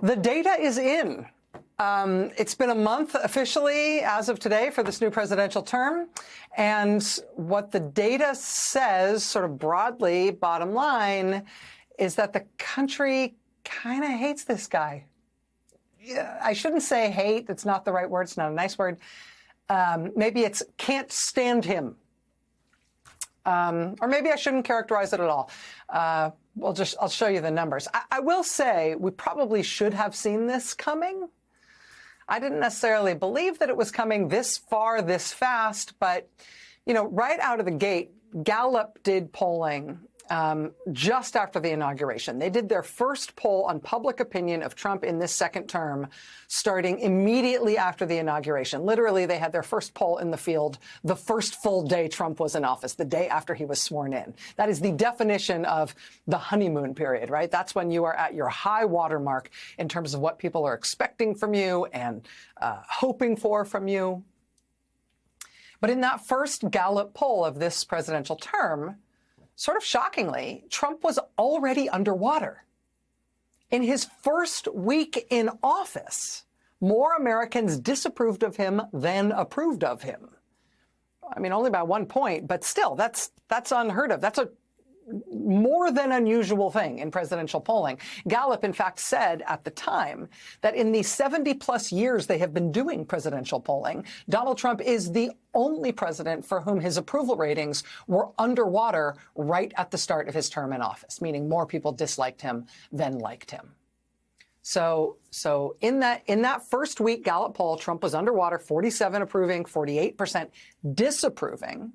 The data is in. It's been a month officially as of today for this new presidential term. And what the data says, sort of broadly, bottom line, is that the country kind of hates this guy. I shouldn't say hate. It's not the right word. It's not a nice word. Maybe it's can't stand him. Or maybe I shouldn't characterize it at all. I'll show you the numbers. I will say we probably should have seen this coming. I didn't necessarily believe that it was coming this far, this fast, but, you know, right out of the gate, Gallup did polling just after the inauguration. They did their first poll on public opinion of Trump in this second term, starting immediately after the inauguration. Literally, they had their first poll in the field the first full day Trump was in office, the day after he was sworn in. That is the definition of the honeymoon period, right? That's when you are at your high watermark in terms of what people are expecting from you and hoping for from you. But in that first Gallup poll of this presidential term, sort of shockingly, Trump was already underwater. In his first week in office, more Americans disapproved of him than approved of him. I mean, only by 1 point, but still, that's unheard of. That's a more than unusual thing in presidential polling. Gallup, in fact, said at the time that in the 70-plus years they have been doing presidential polling, Donald Trump is the only president for whom his approval ratings were underwater right at the start of his term in office, meaning more people disliked him than liked him. So in that first week Gallup poll, Trump was underwater, 47 approving, 48% disapproving.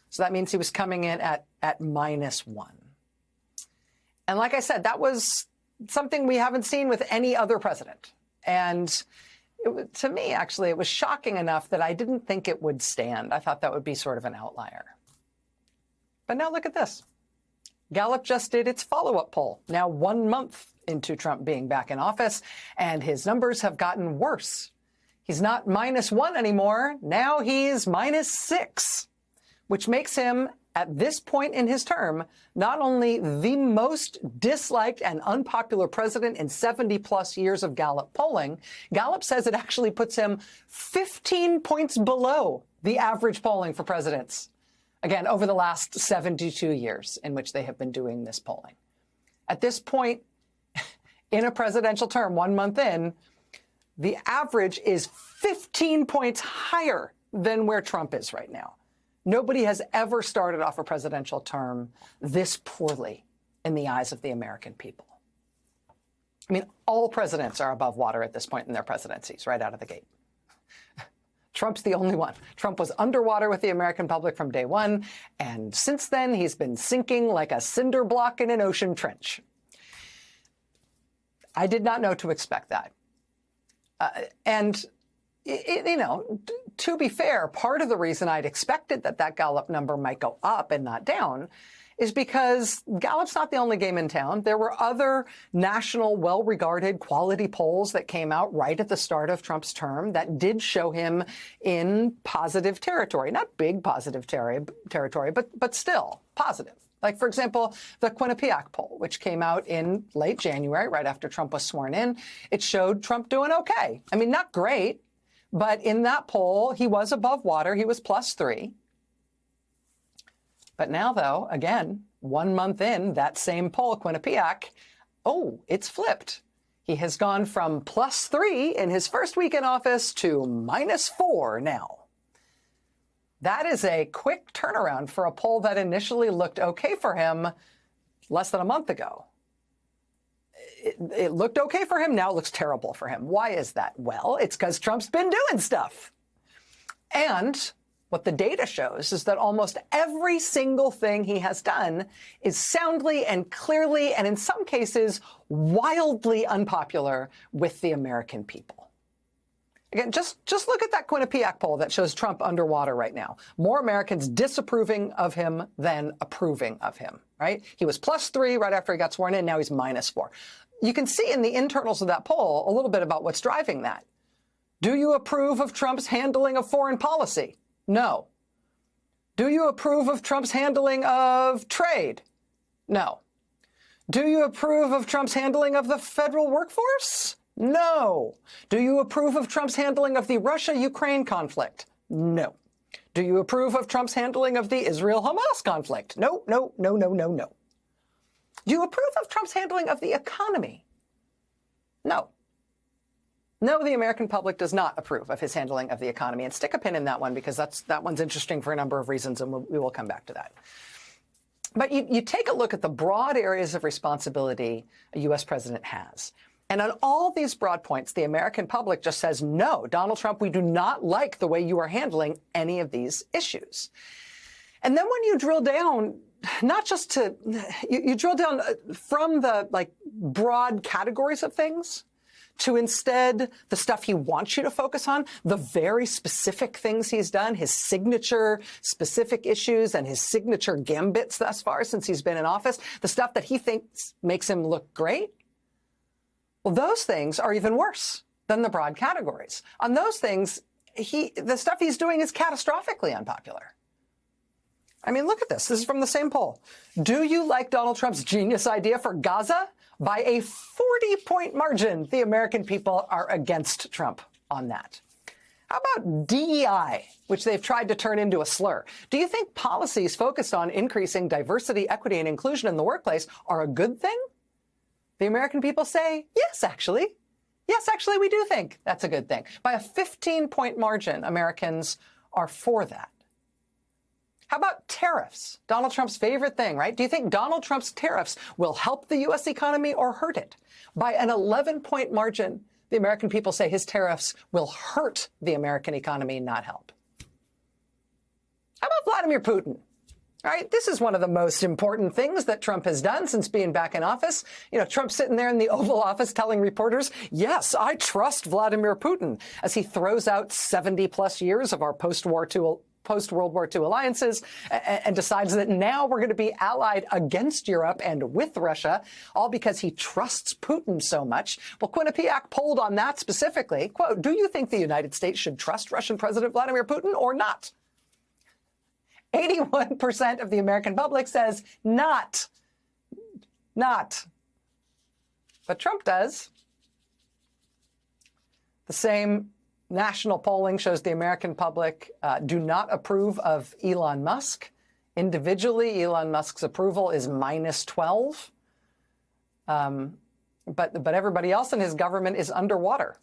So that means he was coming in at -1. And like I said, that was something we haven't seen with any other president. And to me, actually, it was shocking enough that I didn't think it would stand. I thought that would be sort of an outlier. But now look at this. Gallup just did its follow-up poll, now 1 month into Trump being back in office, and his numbers have gotten worse. He's not -1 anymore. Now he's -6. Which makes him, at this point in his term, not only the most disliked and unpopular president in 70-plus years of Gallup polling, Gallup says it actually puts him 15 points below the average polling for presidents, again, over the last 72 years in which they have been doing this polling. At this point in a presidential term, 1 month in, the average is 15 points higher than where Trump is right now. Nobody has ever started off a presidential term this poorly in the eyes of the American people. I mean, all presidents are above water at this point in their presidencies, right out of the gate. Trump's the only one. Trump was underwater with the American public from day one, and since then, he's been sinking like a cinder block in an ocean trench. I did not know to expect that. You know, to be fair, part of the reason I'd expected that Gallup number might go up and not down is because Gallup's not the only game in town. There were other national, well-regarded quality polls that came out right at the start of Trump's term that did show him in positive territory. Not big positive territory, but still positive. Like, for example, the Quinnipiac poll, which came out in late January, right after Trump was sworn in. It showed Trump doing okay. I mean, not great. But in that poll, he was above water. He was +3. But now, though, again, 1 month in, that same poll, Quinnipiac, oh, it's flipped. He has gone from +3 in his first week in office to -4 now. That is a quick turnaround for a poll that initially looked okay for him less than a month ago. It looked okay for him. Now it looks terrible for him. Why is that? Well, it's because Trump's been doing stuff. And what the data shows is that almost every single thing he has done is soundly and clearly, and in some cases, wildly unpopular with the American people. Again, just look at that Quinnipiac poll that shows Trump underwater right now. More Americans disapproving of him than approving of him, right? He was +3 right after he got sworn in. Now he's -4. You can see in the internals of that poll a little bit about what's driving that. Do you approve of Trump's handling of foreign policy? No. Do you approve of Trump's handling of trade? No. Do you approve of Trump's handling of the federal workforce? No. Do you approve of Trump's handling of the Russia-Ukraine conflict? No. Do you approve of Trump's handling of the Israel-Hamas conflict? No, no, no, no, no, no. Do you approve of Trump's handling of the economy? No. No, the American public does not approve of his handling of the economy. And stick a pin in that one, because that one's interesting for a number of reasons, and we will come back to that. But you take a look at the broad areas of responsibility a U.S. president has. And on all these broad points, the American public just says, no, Donald Trump, we do not like the way you are handling any of these issues. And then when you drill down, not just to, you drill down from the broad categories of things to instead the stuff he wants you to focus on, the very specific things he's done, his signature specific issues and his signature gambits thus far since he's been in office, the stuff that he thinks makes him look great. Well, those things are even worse than the broad categories. On those things, the stuff he's doing is catastrophically unpopular. I mean, look at this. This is from the same poll. Do you like Donald Trump's genius idea for Gaza? By a 40-point margin, the American people are against Trump on that. How about DEI, which they've tried to turn into a slur? Do you think policies focused on increasing diversity, equity, and inclusion in the workplace are a good thing? The American people say, yes, actually. Yes, actually, we do think that's a good thing. By a 15-point margin, Americans are for that. How about tariffs? Donald Trump's favorite thing, right? Do you think Donald Trump's tariffs will help the U.S. economy or hurt it? By an 11-point margin, the American people say his tariffs will hurt the American economy, not help. How about Vladimir Putin? All right, this is one of the most important things that Trump has done since being back in office. You know, Trump's sitting there in the Oval Office telling reporters, yes, I trust Vladimir Putin, as he throws out 70-plus years of our post-World War II alliances and decides that now we're going to be allied against Europe and with Russia, all because he trusts Putin so much. Well, Quinnipiac polled on that specifically. Quote, do you think the United States should trust Russian President Vladimir Putin or not? 81% of the American public says not. Not. But Trump does. The same national polling shows the American public do not approve of Elon Musk. Individually, Elon Musk's approval is minus 12. But everybody else in his government is underwater.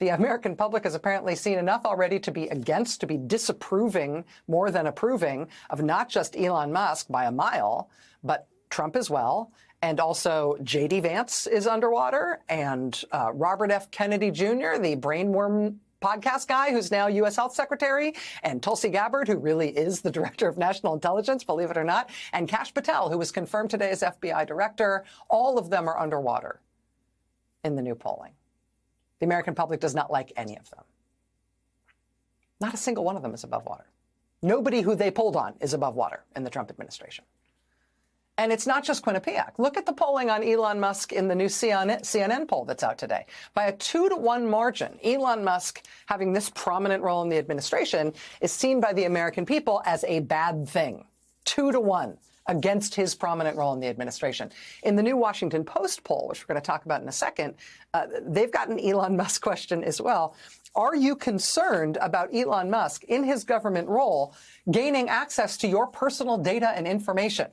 The American public has apparently seen enough already to be against, to be disapproving more than approving of not just Elon Musk by a mile, but Trump as well. And also J.D. Vance is underwater, and Robert F. Kennedy Jr., the brainworm podcast guy who's now U.S. Health Secretary, and Tulsi Gabbard, who really is the Director of National Intelligence, believe it or not, and Kash Patel, who was confirmed today as FBI Director. All of them are underwater in the new polling. The American public does not like any of them. Not a single one of them is above water. Nobody who they polled on is above water in the Trump administration. And it's not just Quinnipiac. Look at the polling on Elon Musk in the new CNN poll that's out today. By a 2-to-1 margin, Elon Musk having this prominent role in the administration is seen by the American people as a bad thing. 2-to-1 against his prominent role in the administration. In the new Washington Post poll, which we're going to talk about in a second, they've got an Elon Musk question as well. Are you concerned about Elon Musk in his government role gaining access to your personal data and information?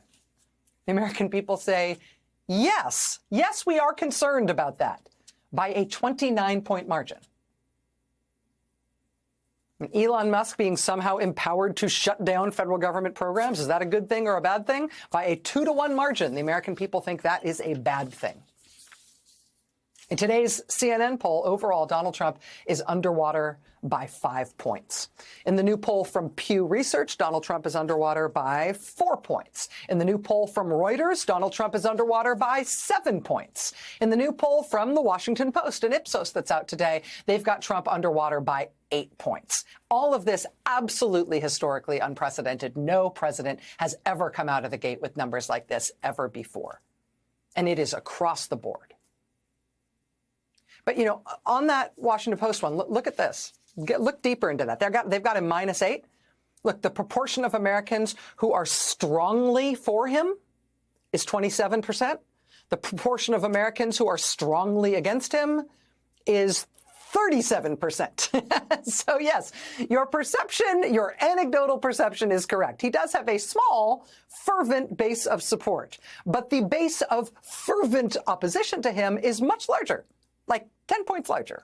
The American people say, yes, yes, we are concerned about that, by a 29-point margin. Elon Musk being somehow empowered to shut down federal government programs, is that a good thing or a bad thing? By a 2-to-1 margin, the American people think that is a bad thing. In today's CNN poll, overall, Donald Trump is underwater by 5 points. In the new poll from Pew Research, Donald Trump is underwater by 4 points. In the new poll from Reuters, Donald Trump is underwater by 7 points. In the new poll from the Washington Post and Ipsos that's out today, they've got Trump underwater by 8 points. All of this absolutely historically unprecedented. No president has ever come out of the gate with numbers like this ever before. And it is across the board. But, you know, on that Washington Post one, look at this. Look deeper into that. They've got a -8. Look, the proportion of Americans who are strongly for him is 27%. The proportion of Americans who are strongly against him is 37%. So yes, your perception, your anecdotal perception is correct. He does have a small, fervent base of support, but the base of fervent opposition to him is much larger, like 10 points larger.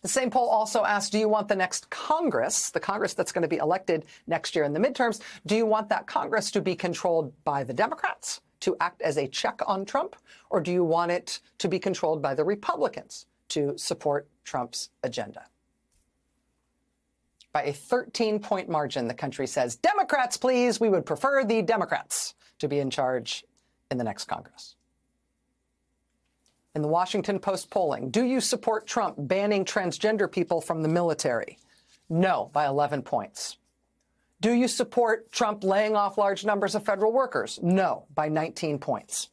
The same poll also asked, do you want the next Congress, the Congress that's going to be elected next year in the midterms, do you want that Congress to be controlled by the Democrats, to act as a check on Trump, or do you want it to be controlled by the Republicans to support Trump's agenda? By a 13-point margin, the country says, Democrats, please. We would prefer the Democrats to be in charge in the next Congress. In the Washington Post polling, do you support Trump banning transgender people from the military? No, by 11 points. Do you support Trump laying off large numbers of federal workers? No, by 19 points.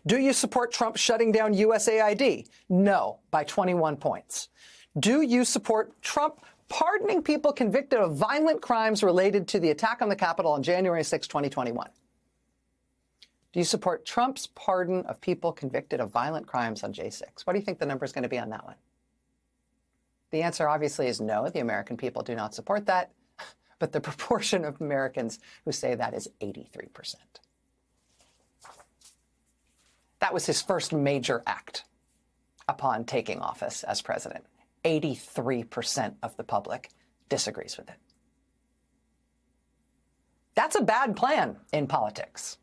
Do you support Trump shutting down USAID? No, by 21 points. Do you support Trump pardoning people convicted of violent crimes related to the attack on the Capitol on January 6, 2021? Do you support Trump's pardon of people convicted of violent crimes on J6? What do you think the number is going to be on that one? The answer obviously is no. The American people do not support that. But the proportion of Americans who say that is 83%. That was his first major act upon taking office as president. 83% of the public disagrees with it. That's a bad plan in politics.